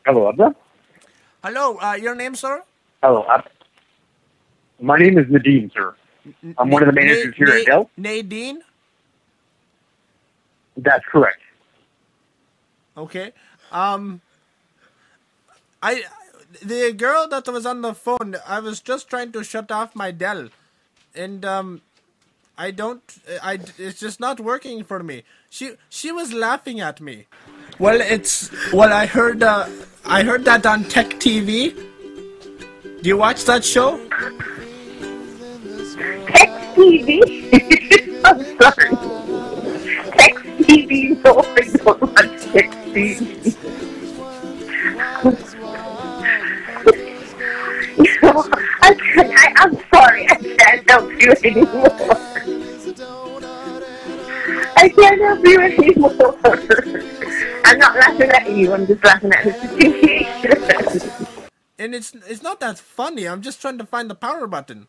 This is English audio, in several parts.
Hello, Abdar. Hello, your name, sir? Hello, my name is Nadeem, sir. I'm one of the managers here at Dell. Nadine? That's correct. Okay. Um, I, the girl that was on the phone, I was just trying to shut off my Dell, and I don't, it's just not working for me. She was laughing at me. Well, I heard that on Tech TV. Do you watch that show? Text TV? I'm sorry. Text TV? No, I don't want text TV. I'm sorry. I can't help you anymore. I can't help you anymore. I'm not laughing at you. I'm just laughing at the situation. And it's not that funny. I'm just trying to find the power button.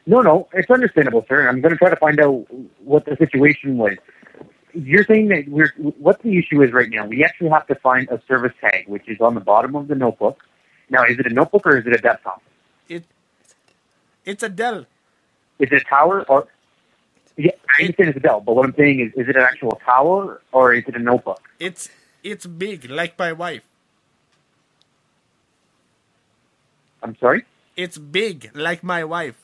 No, it's understandable, sir. I'm going to try to find out what the situation was. You're saying that what the issue is right now. We actually have to find a service tag, which is on the bottom of the notebook. Now, is it a notebook or is it a desktop? It's a Dell. Is it a tower or? Yeah, I understand it's a Dell, but what I'm saying is it an actual tower or is it a notebook? It's big, like my wife. I'm sorry? It's big, like my wife.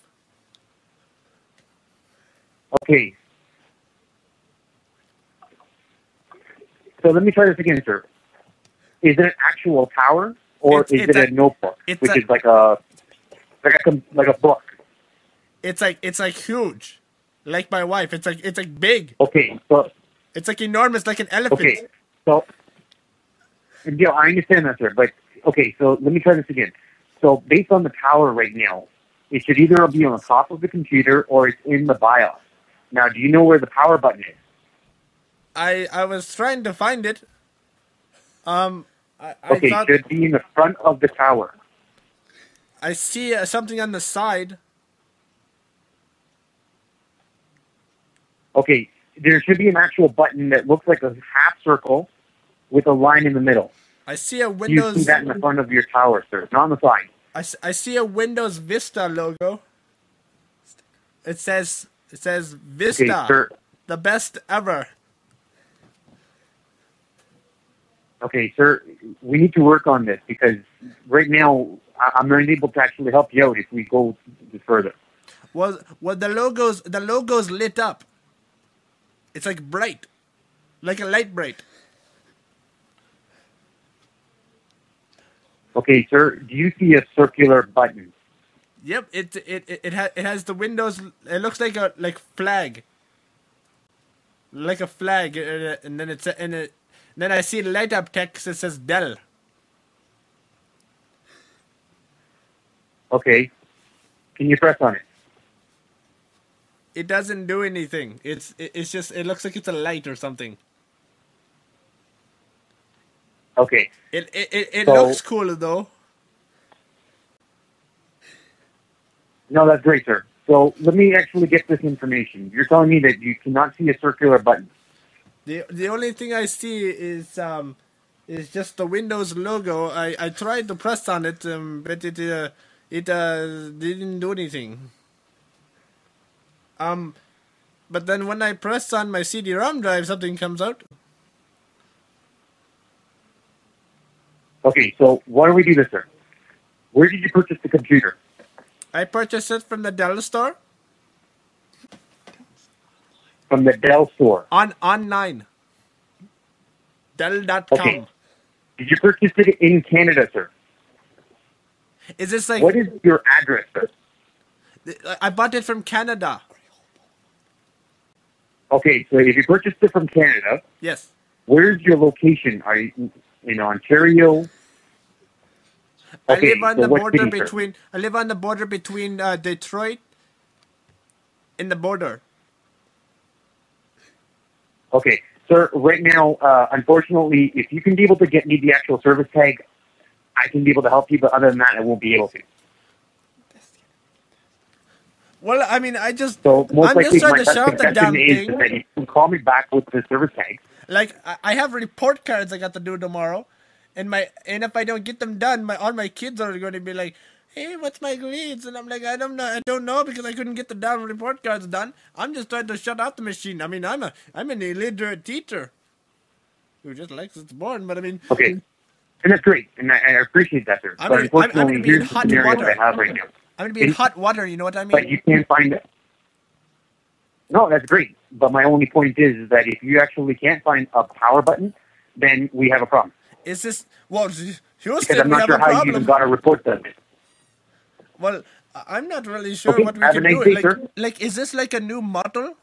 Okay. So let me try this again, sir. Is it an actual tower or is it a notebook, which is like a book? It's like huge, like my wife. It's like big. Okay, so it's like enormous, like an elephant. Okay, so yeah, I understand that, sir. But okay, so let me try this again. So based on the tower right now, it should either be on the top of the computer or it's in the BIOS. Now, do you know where the power button is? I was trying to find it. Okay, it should be in the front of the tower. I see something on the side. Okay, there should be an actual button that looks like a half circle with a line in the middle. I see a Windows. You see that in the front of your tower, sir, not on the side. I see a Windows Vista logo. It says Vista, okay, sir. The best ever. Okay, sir, we need to work on this because right now I'm not able to actually help you out if we go further. Well, the logo's lit up. It's like bright, like a light bright. Okay, sir, do you see a circular button? Yep, it has the Windows. It looks like a flag, like a flag, and then then I see light up text that says Dell. Okay, can you press on it? It doesn't do anything. It's just it looks like it's a light or something. Okay. It looks cool though. No, that's great, sir. So let me actually get this information. You're telling me that you cannot see a circular button. The only thing I see is just the Windows logo. I tried to press on it, but it didn't do anything. But then when I press on my CD-ROM drive, something comes out. Okay, so why don't we do this, sir? Where did you purchase the computer? I purchased it from the Dell store. From the Dell store? Online. Dell.com. Okay. Did you purchase it in Canada, sir? Is this like... What is your address, sir? I bought it from Canada. Okay, so if you purchased it from Canada... Yes. Where's your location? Are you in Ontario? Okay, I live on the border between Detroit and the border. Okay, sir, right now, unfortunately, if you can be able to get me the actual service tag, I can be able to help you, but other than that, I won't be able to. Well, I mean, I'm just so most I'm likely just trying my to shout the damn is thing. that you can call me back with the service tag, Like I have report cards I got to do tomorrow, and if I don't get them done, all my kids are going to be like, "Hey, what's my grades?" And I'm like, I don't know because I couldn't get the damn report cards done. I'm just trying to shut off the machine. I mean, I'm an illiterate teacher who just likes it's boring, but I mean, Okay, and that's great, and I appreciate that, sir. But unfortunately, I'm gonna be in here's the hot scenario water. that I have right now. I'm gonna be in hot water. You know what I mean? But you can't find it. No, that's great. But my only point is that if you actually can't find a power button, then we have a problem. Is this Houston? Because I'm We not have sure a how you problem. even got a report done. Well, I'm not really sure Okay, what we have can a nice do. day, Like, sir. like, is this like a new model?